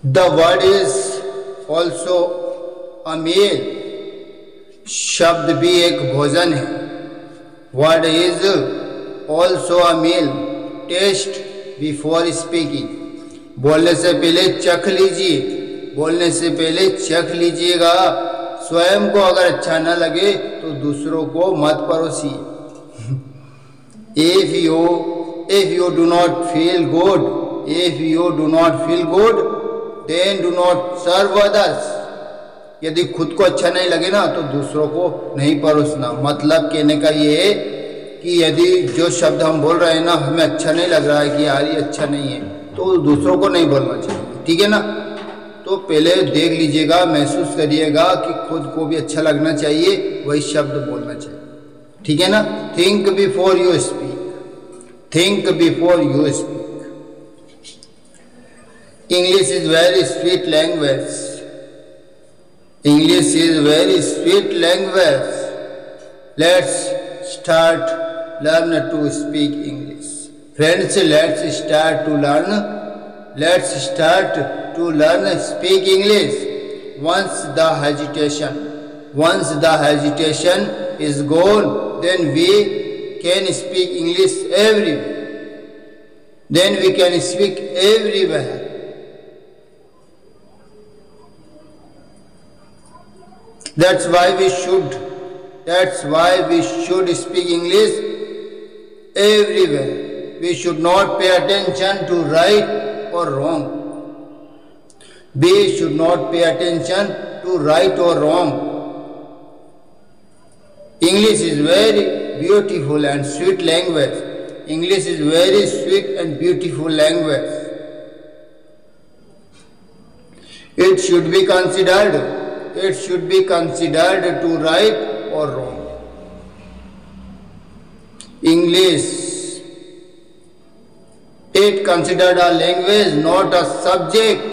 The word is also a meal, शब्द भी एक भोजन है। Word is also a meal, taste before speaking, बोलने से पहले चख लीजिए, बोलने से पहले चख लीजिएगा। स्वयं को अगर अच्छा न लगे तो दूसरों को मत परोसिए। if you do not feel good then do not serve others, यदि खुद को अच्छा नहीं लगे ना तो दूसरों को नहीं परोसना। मतलब कहने का ये है कि यदि जो शब्द हम बोल रहे हैं ना हमें अच्छा नहीं लग रहा है कि यार ये अच्छा नहीं है, तो दूसरों को नहीं बोलना चाहिए, ठीक है ना। तो पहले देख लीजिएगा, महसूस करिएगा कि खुद को भी अच्छा लगना चाहिए, वही शब्द बोलना चाहिए, ठीक है ना। Think before you speak, think before you speak. English is very sweet language, English is very sweet language. Let's start learn to speak English. Friends, let's start to learn speak English. Once the hesitation is gone, then we can speak English everywhere. Then we can speak everywhere. That's why we should speak English everywhere. We should not pay attention to right or wrong. We should not pay attention to right or wrong. English is very beautiful and sweet language. English is very sweet and beautiful language. It should be considered to right or wrong. English, it considered a language, not a subject.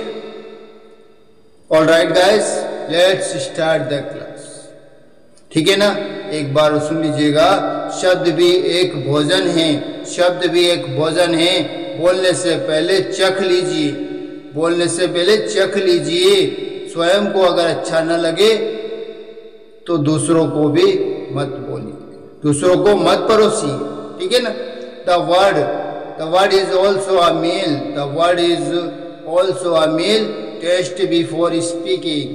All right guys, let's start the class. ठीक है ना, एक बार सुन लीजिएगा। शब्द भी एक भोजन है, शब्द भी एक भोजन है। बोलने से पहले चख लीजिए, बोलने से पहले चख लीजिए। स्वयं को अगर अच्छा न लगे तो दूसरों को भी मत बोलिए, दूसरों को मत परोसिए, ठीक है ना। The word is also a meal. The word is also a meal. Taste before speaking.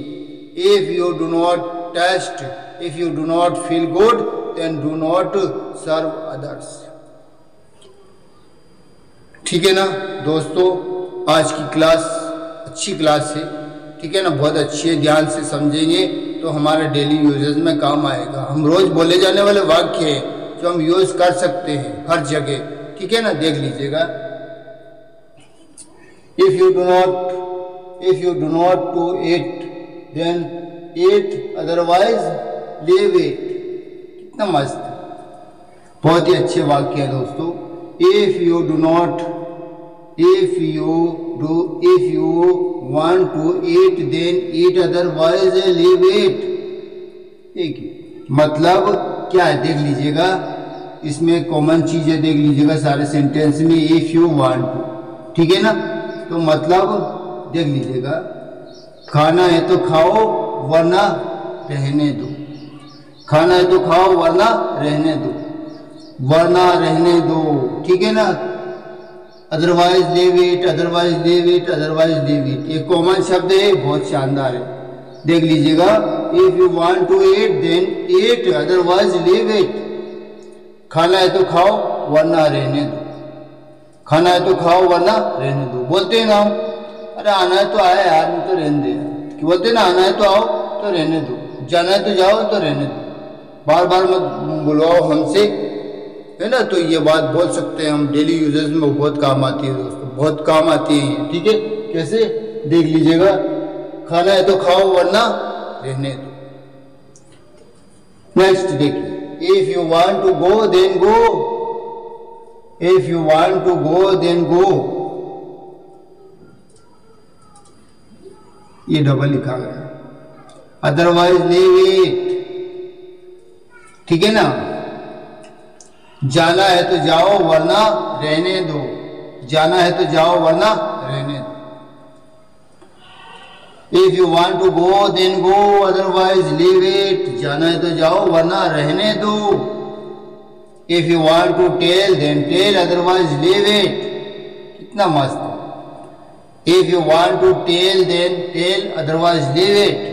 If you do not taste, if you do not feel good, then do not serve others. ठीक है ना दोस्तों, आज की class अच्छी class है, ठीक है ना, बहुत अच्छी है। ध्यान से समझेंगे तो हमारे डेली यूजेस में काम आएगा। हम रोज बोले जाने वाले वाक्य हैं जो हम यूज कर सकते हैं हर जगह, ठीक है ना। देख लीजिएगा, if you do not to eat then eat, otherwise leave it। कितना मस्त, बहुत ही अच्छे वाक्य है दोस्तों। if you want to eat then eat, otherwise leave it। एक मतलब क्या है देख लीजिएगा, इसमें कॉमन चीजें देख लीजिएगा सारे सेंटेंस में। इफ यू वांट टू, ठीक है ना, तो मतलब देख लीजिएगा, खाना है तो खाओ वरना रहने दो, खाना है तो खाओ वरना रहने दो, वरना रहने दो, ठीक है ना। Otherwise leave it, otherwise leave it, otherwise leave it, ये कॉमन शब्द है, बहुत शानदार है। देख लीजिएगा, if you want to eat then eat, otherwise leave it. खाना है तो खाओ वरना रहने दो, खाना है तो खाओ वरना रहने दो। बोलते हैं ना, अरे आना है तो आया यार, नहीं तो रहने दे। बोलते हैं ना, आना है तो आओ तो रहने दो, जाना है तो जाओ तो रहने दो, बार बार मत बुलवाओ हमसे, है ना। तो ये बात बोल सकते हैं हम, डेली यूजेस में बहुत काम आती है दोस्तों, बहुत काम आती है, ठीक है। कैसे देख लीजिएगा, खाना है तो खाओ वरना रहने दो। नेक्स्ट देखिए, if you want to go then go, if you want to go then go, ये डबल लिखा गया, अदरवाइज लीव इट, ठीक है ना। जाना है तो जाओ वरना रहने दो, जाना है तो जाओ वरना रहने दो। If you want to go then go otherwise leave it, जाना है तो जाओ वरना रहने दो। If you want to tell then tell otherwise leave it, कितना मस्त है। If you want to tell then tell otherwise leave it,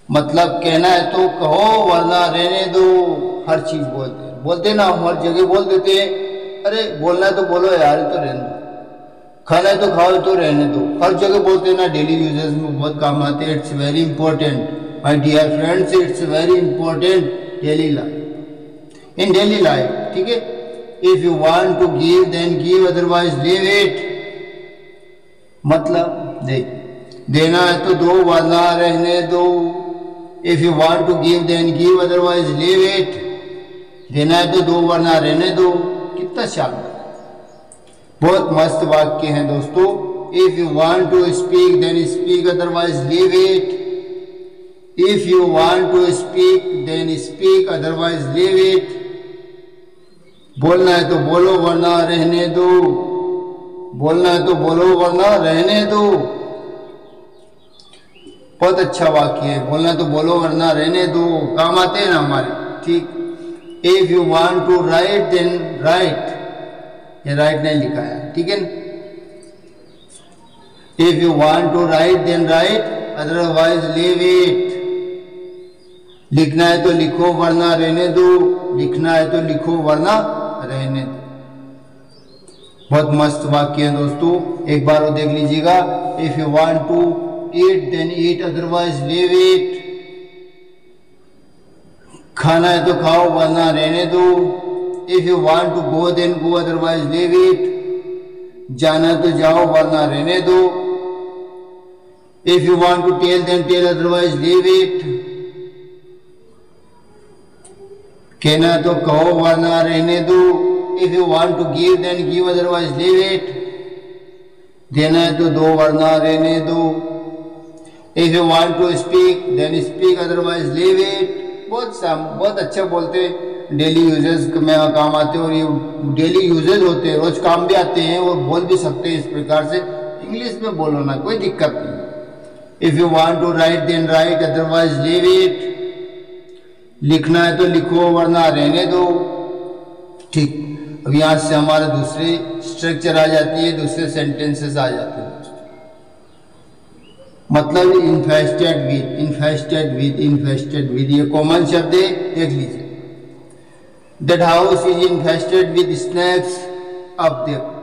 मतलब कहना है तो कहो वरना रहने दो। हर चीज बोलते ना, हम हर जगह बोल देते हैं, अरे बोलना है तो बोलो यार, तो रहने दो, खाना है तो खाओ तो रहने दो, हर जगह बोलते हैं ना, डेली यूजेस में बहुत काम आते हैं। It's very important my dear friends, it's very important daily life, in daily life, ठीक है। If you want to give then give otherwise leave it, मतलब देना है तो दो वरना रहने दो। If you want to give then give otherwise leave it, देना है तो दो वरना रहने दो। कितना शानदार, बहुत मस्त वाक्य हैं दोस्तों। If you want to speak then speak otherwise leave it, if you want to speak then speak otherwise leave it, बोलना है तो बोलो वरना रहने दो, बोलना है तो बोलो वरना रहने दो। बहुत अच्छा वाक्य है, बोलना तो बोलो वरना रहने दो, काम आते हैं ना हमारे, ठीक। If you want to write then write, ये राइट नहीं लिखा है, ठीक है। If you want to write then write otherwise leave it, लिखना है तो लिखो वरना रहने दो, लिखना है तो लिखो वरना रहने दो। बहुत मस्त वाक्य है दोस्तों, एक बार वो देख लीजिएगा। If you want to eat then eat otherwise leave it, खाना है तो खाओ वरना रहने दो। If you want to go then go otherwise leave it, जाना है तो जाओ वरना रहने दो। If you want to tell then tell otherwise leave it, कहना है तो कहो वरना रहने दो। If you want to give then give otherwise leave it, देना है तो दो वरना रहने दो। If you want to speak then speak otherwise leave it, बहुत अच्छा बोलते हैं, डेली यूजेस में काम आते हैं, और ये डेली यूजेस होते हैं, रोज काम भी आते हैं और बोल भी सकते हैं इस प्रकार से। इंग्लिश में बोलो ना, कोई दिक्कत नहीं। If you want to write then write otherwise leave it, लिखना है तो लिखो वरना रहने दो, ठीक। अब यहाँ से हमारे दूसरे स्ट्रक्चर आ जाती है, दूसरे सेंटेंसेस आ जाते हैं, मतलब infested with, infested with, infested with, ये कॉमन शब्द है, देख लीजिए। That house is infested with snakes, अब देखो,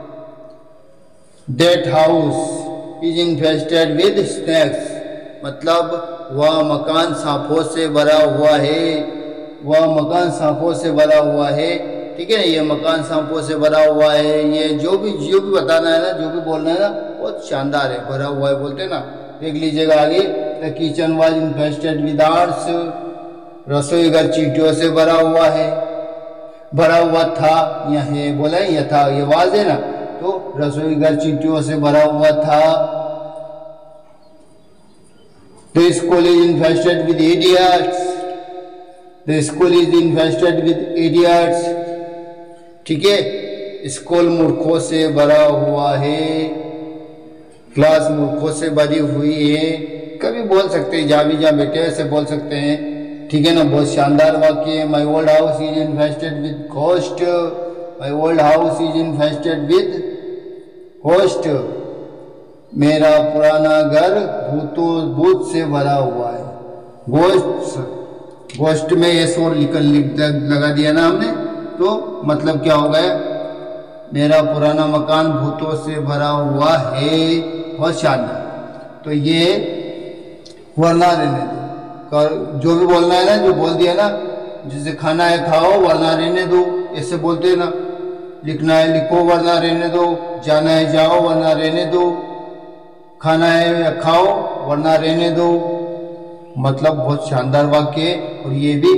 that house is infested with snakes, मतलब वह मकान सांपों से भरा हुआ है, वह मकान सांपों से भरा हुआ है, ठीक है। ये मकान सांपों से भरा हुआ है, ये जो भी बताना है ना, जो भी बोलना है ना, बहुत शानदार है, भरा हुआ है बोलते ना। देख लीजिएगा आगे, the kitchen was infested with ants, रसोई घर चींटियों से भरा हुआ है, भरा हुआ था, यह है बोला है, यह था, ये वाज है ना, तो रसोई घर चींटियों से भरा हुआ था। The school is infested with idiots, the school is infested with idiots, ठीक है। स्कूल मूर्खों से भरा हुआ है, क्लास मूर्खों से भरी हुई है, कभी बोल सकते हैं, जहाँ भी जहाँ बैठे ऐसे बोल सकते हैं, ठीक है ना। बहुत शानदार वाक्य है। My old house is infested with ghost, my old house is infested with ghost, मेरा पुराना घर भूत से भरा हुआ है। घोस्ट में ये शोर लगा दिया ना हमने, तो मतलब क्या हो गया, मेरा पुराना मकान भूतों से भरा हुआ है। बहुत शानदार। तो ये वरना रहने दो, जो भी बोलना है ना, जो बोल दिया ना, जैसे खाना है खाओ वरना रहने दो, ऐसे बोलते हैं ना। लिखना है लिखो वरना रहने दो, जाना है जाओ वरना रहने दो, खाना है या खाओ वरना रहने दो, मतलब बहुत शानदार वाक्य है। और ये भी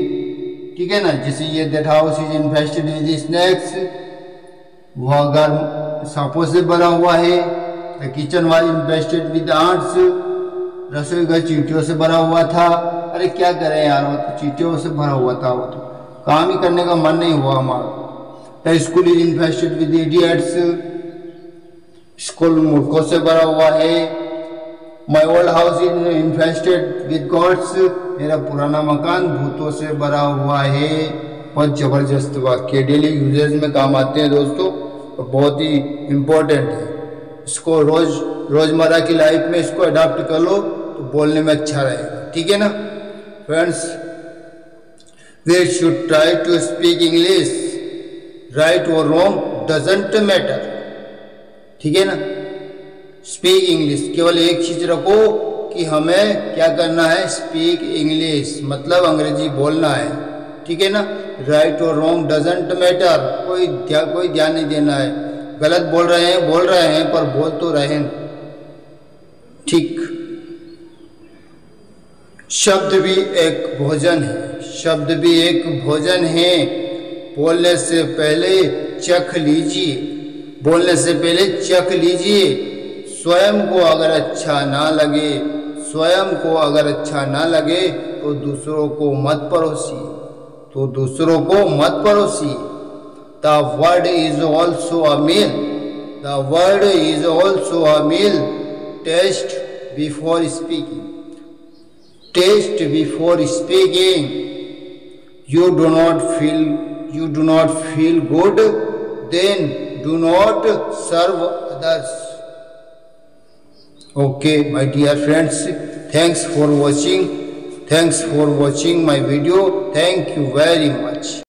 ठीक है ना, जैसे ये that house is infested with snakes, वह घर सांपों से भरा हुआ है। The kitchen was infested with ants, रसोई घर चींटियों से भरा हुआ था। अरे क्या करें यार, वो तो चींटियों से भरा हुआ था, वो तो काम ही करने का मन नहीं हुआ हमारा। The school is infested with idiots, school मूर्खों से भरा हुआ है। My old house is infested with gods, मेरा पुराना मकान भूतों से भरा हुआ है। बहुत जबरदस्त वाक्य, डेली यूजेज में काम आते हैं दोस्तों, और बहुत ही इम्पोर्टेंट है। इसको रोजमर्रा की लाइफ में इसको अडॉप्ट कर लो तो बोलने में अच्छा रहेगा, ठीक है ना friends. We should try to speak English, right और रॉन्ग डजंट मैटर, ठीक है ना। स्पीक इंग्लिश, केवल एक चीज रखो कि हमें क्या करना है, स्पीक इंग्लिश, मतलब अंग्रेजी बोलना है, ठीक है ना। राइट और रॉन्ग डजंट मैटर, कोई ध्यान नहीं देना है, गलत बोल रहे हैं पर बोल तो रहे हैं, ठीक। शब्द भी एक भोजन है, शब्द भी एक भोजन है, बोलने से पहले चख लीजिए, बोलने से पहले चख लीजिए। स्वयं को अगर अच्छा ना लगे, स्वयं को अगर अच्छा ना लगे तो दूसरों को मत परोसिए, तो दूसरों को मत परोसिए। The word is also a meal, the word is also a meal, taste before speaking, taste before speaking. You do not feel good, then do not serve others. Okay, my dear friends, thanks for watching my video. Thank you very much.